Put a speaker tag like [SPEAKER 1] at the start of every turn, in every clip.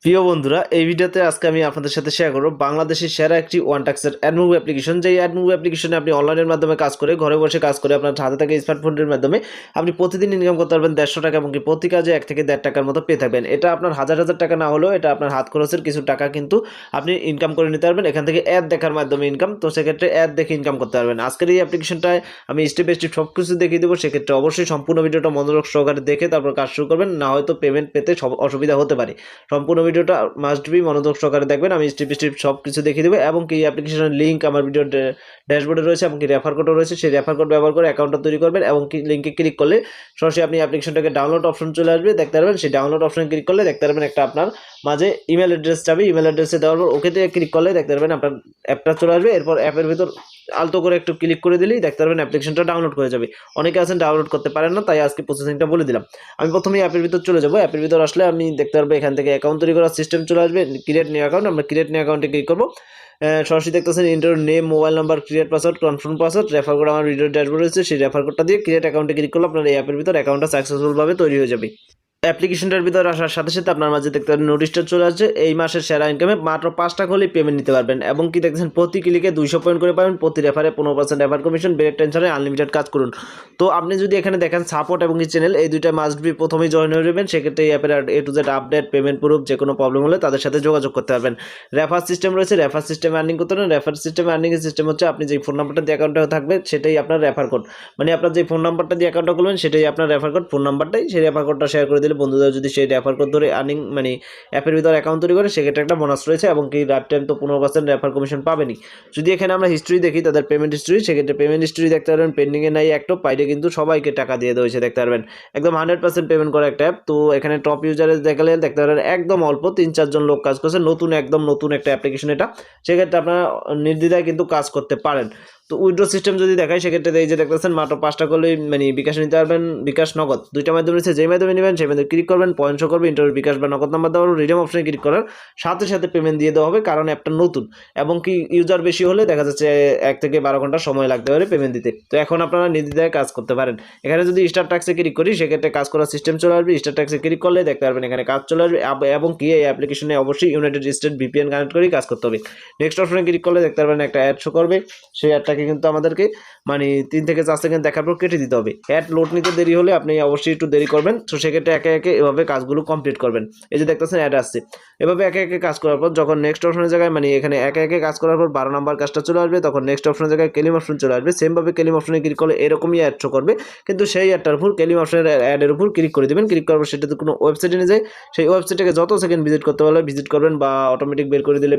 [SPEAKER 1] প্রিয় বন্ধুরা, এই ভিডিওতে আজকে আমি আপনাদের সাথে শেয়ার করব বাংলাদেশের সেরা একটি ওয়ান টাক্সের অ্যাডমুভ অ্যাপ্লিকেশন। যেই অ্যাডমুভ অ্যাপ্লিকেশনে আপনি অনলাইনের মাধ্যমে কাজ করে ঘরে বসে কাজ করে আপনার হাতে থাকা স্মার্টফোনের মাধ্যমে আপনি প্রতিদিন ইনকাম করতে পারবেন 150 টাকা, এবং প্রতি কাজে 1 থেকে 1.5 টাকার মতো পেয়ে থাকবেন। এটা আপনার হাজার হাজার টাকা না হলেও এটা আপনার হাত খরচের কিছু টাকা কিন্তু আপনি ইনকাম করে নিতে পারবেন এখান থেকে অ্যাড দেখার মাধ্যমে ইনকাম। তো সেক্ষেত্রে অ্যাড দেখে ইনকাম করতে পারবেন। আজকের এই অ্যাপ্লিকেশনটায় আমি স্টেপ বাই স্টেপ সব কিছু দেখিয়ে দেবো। সেক্ষেত্রে অবশ্যই সম্পূর্ণ ভিডিওটা মনোযোগ সহকারে দেখে তারপর কাজ শুরু করবেন, না হয়তো পেমেন্ট পেতে অসুবিধা হতে পারে। সম্পূর্ণ ভিডিওটা মাস্ট বি মনোযোগ সহকারে দেখবেন। আমি স্টেপ স্টেপ সব কিছু দেখিয়ে দেবো, এবং কি অ্যাপ্লিকেশনের লিঙ্ক আমার ভিডিও ড্যাশবোর্ডে রয়েছে, এবং কি রেফার কোডও রয়েছে। সেই রেফার কোড ব্যবহার করে অ্যাকাউন্টটা তৈরি করবেন, এবং কি লিঙ্কে ক্লিক করলে সরাসরি আপনি অ্যাপ্লিকেশনটাকে ডাউনলোড অপশন চলে আসবে, দেখতে পারবেন। সেই ডাউনলোড অপশনে ক্লিক করলে দেখতে পারবেন একটা আপনার মাঝে ইমেল অ্যাড্রেস যাবে। ইমেল অ্যাড্রেসে দেওয়ার পর ওকে থেকে ক্লিক করলে দেখতে পারবেন আপনার অ্যাপটা চলে আসবে। এরপর অ্যাপের ভিতর আলতো করে একটু ক্লিক করে দিলেই দেখতে পারবেন অ্যাপ্লিকেশনটা ডাউনলোড হয়ে যাবে। অনেকে আছেন ডাউনলোড করতে পারেন না, তাই আজকে প্রসেসিংটা বলে দিলাম। আমি প্রথমে অ্যাপের ভিতর চলে যাবো। অ্যাপের ভিতর আসলে আমি দেখতে পারবো এখান থেকে অ্যাকাউন্ট তৈরি করার সিস্টেম চলে আসবে, ক্রিয়েট নিউ অ্যাকাউন্ট। আমরা ক্রিয়েট নিউ অ্যাকাউন্টে ক্লিক করবো। সরাসরি দেখতেছেন inter name, mobile number, create password, confirm password, refer code আমার ভিডিও ড্যাশবোর্ড রয়েছে। সেই রেফার কোডটা দিয়ে ক্রিয়েট অ্যাকাউন্টে ক্লিক করলে আপনার এই অ্যাপের ভিতর অ্যাকাউন্টটা সাকসেসফুলভাবে তৈরি হয়ে যাবে। অ্যাপ্লিকেশনটার ভিতরে আসার সাথে সাথে আপনার মাঝে দেখতে পারেন নোটিশটা চলে আসছে। এই মাসের সেরা ইনকামে মাত্র 5 টাকা হলেই পেমেন্ট নিতে পারবেন, এবং কি দেখছেন প্রতি ক্লিকে 200 পয়েন্ট করে পাবেন, প্রতি রেফারে 15% রেফার কমিশন, ব্রেক টেনশনে আনলিমিটেড কাজ করুন। তো আপনি যদি এখানে দেখেন সাপোর্ট এবং চ্যানেল, এই দুইটা মাস্ট বি প্রথমেই জয়েন হয়ে যাবেন। সেক্ষেত্রে এই অ্যাপের A to Z update, payment proof, যে কোনো প্রবলেম হলে তাদের সাথে যোগাযোগ করতে পারবেন। রেফার সিস্টেম রয়েছে, রেফার সিস্টেমে আর্নিং করতে পারেন। রেফার সিস্টেমে আর্নিংয়ের সিস্টেম হচ্ছে আপনি যে ফোন নাম্বারটা দিয়ে অ্যাকাউন্টে থাকবে সেটাই আপনার রেফার কোড, মানে আপনার যে ফোন নাম্বারটা দিয়ে অ্যাকাউন্টটা খুলবেন সেটাই আপনার রেফার কোড। ফোন নাম্বারটাই সেই রেফার কোডটা শেয়ার করে দিলে বন্ধুরা যদি সেই রেফার কোড ধরে আর্নিং মানে অ্যাপের ভিতরে অ্যাকাউন্ট তৈরি করে, সেক্ষেত্রে একটা বোনাস রয়েছে, এবং কি লাইফ টাইম তো 15% রেফার কমিশন পাবেনি। যদি এখানে আমরা হিস্ট্রি দেখি তাদের পেমেন্ট হিস্ট্রি, সেক্ষেত্রে পেমেন্ট হিস্ট্রি দেখতে পারবেন পেন্ডিংয়ে নাই একটা পাইলে কিন্তু সবাইকে টাকা দিয়ে দেওয়া হয়েছে, দেখতে পারবেন একদম 100% পেমেন্ট করা একটা অ্যাপ। তো এখানে টপ ইউজারে দেখালে দেখতে পারবেন একদম অল্প 3-4 জন লোক কাজ করছে, একদম নতুন একটা অ্যাপ্লিকেশন এটা। সেক্ষেত্রে আপনারা নির্দ্বিধায় কিন্তু কাজ করতে পারেন। তো উইথড্র সিস্টেম যদি দেখায়, সেক্ষেত্রে এই যে দেখতেছেন মাত্র 5 টাকা করলেই মানে বিকাশ নিতে পারবেন, বিকাশ নগদ দুইটা মাধ্যম রয়েছে। যেই মাধ্যমে নেবেন সেই মাধ্যমে ক্লিক করবেন, পয়েন্ট শো করবে, ইন্টারভিউ বিকাশ বা নগদ নাম্বার দেওয়ার রিডিম অপশনে ক্লিক করার সাথে সাথে পেমেন্ট দিয়ে দেওয়া হবে, কারণ অ্যাপটা নতুন, এবং কি ইউজার বেশি হলে দেখা যাচ্ছে 1 থেকে 12 ঘন্টা সময় লাগতে পারে পেমেন্ট দিতে। তো এখন আপনারা নির্দ্বিধায় কাজ করতে পারেন। এখানে যদি স্টার ট্যাক্সে ক্লিক করি, সেক্ষেত্রে কাজ করার সিস্টেম চলে আসবে। স্টার ট্যাক্সে ক্লিক করলে দেখতে পারবেন এখানে কাজ চলে আসবে, এবং কি এই অ্যাপ্লিকেশনে অবশ্যই ইউনাইটেড স্টেট ভিপিএন কানেক্ট করেই কাজ করতে হবে। নেক্সট অপশনে ক্লিক করলে দেখতে পারবেন একটা অ্যাড শো করবে। সেই অ্যাডটাকে কিন্তু আমাদেরকে মানে 3 থেকে 4 সেকেন্ড দেখার পর কেটে দিতে হবে। অ্যাড লোড নিতে দেরি হলে আপনি অবশ্যই একটু দেরি করবেন। তো সেক্ষেত্রে একে একে এভাবে কাজগুলো কমপ্লিট করবেন। এই যে দেখতেছেন অ্যাড আসছে, এভাবে একে একে কাজ করার পর যখন নেক্সট অপশনের জায়গায় মানে এখানে একে একে কাজ করার পর 12 নাম্বার কাজটা চলে আসবে, তখন নেক্সট অপশনের জায়গায় ক্লেম অপশন চলে আসবে। সেমভাবে ক্লেম অপশনে ক্লিক করলে এরকমই অ্যাড শো করবে, কিন্তু সেই অ্যাডটার উপর ক্লেম অপশনের অ্যাডের উপর ক্লিক করে দেবেন। ক্লিক করার পর সেটাতে কোনো ওয়েবসাইটে নিয়ে যায়, সেই ওয়েবসাইটটাকে যত সেকেন্ড ভিজিট করতে পারলে ভিজিট করবেন, বা অটোমেটিক বের করে দিলে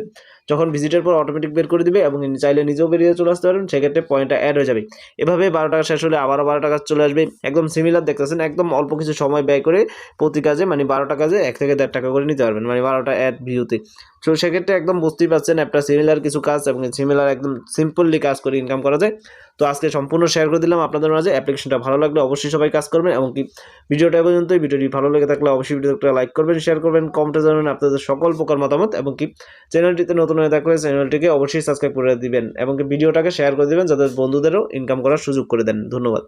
[SPEAKER 1] যখন ভিজিটের পর অটোমেটিক বের করে দিবে, এবং চাইলে নিজেও বেরিয়ে চলে আসতে পারবেন। সেক্ষেত্রে পয়েন্টটা অ্যাড হয়ে যাবে। এভাবে 12 টাকা শেষ হলে আবারও 12 টাকা চলে আসবে। একদম সিমিলার দেখতেছেন, একদম অল্প কিছু সময় ব্যয় করে প্রতি কাজে মানে 12 টাকা কাজে 1 থেকে 1.5 টাকা করে নিতে পারবেন, মানে 12টা অ্যাড ভিউতে। তো সেক্ষেত্রে একদম বুঝতেই পারছেন একটা সিমিলার কিছু কাজ, এবং সিমিলার একদম সিম্পলি কাজ করে ইনকাম করা যায়। তো আজকে সম্পূর্ণ শেয়ার করে দিলাম আপনাদের মাঝে। অ্যাপ্লিকেশনটা ভালো লাগলে অবশ্যই সবাই কাজ করবেন, এবং কি ভিডিওটা পর্যন্তই। ভিডিওটি ভালো লেগে থাকলে অবশ্যই ভিডিওটা লাইক করবেন, শেয়ার করবেন, কমেন্টে জানাবেন আপনাদের সকল প্রকার মতামত, এবং কি চ্যানেলটিতে নতুন হয়ে থাকলে চ্যানেলটিকে অবশ্যই সাবস্ক্রাইব করে দিবেন, এবং কি ভিডিওটাকে শেয়ার করে দিবেন যাতে বন্ধুদেরও ইনকাম করার সুযোগ করে দেন। ধন্যবাদ।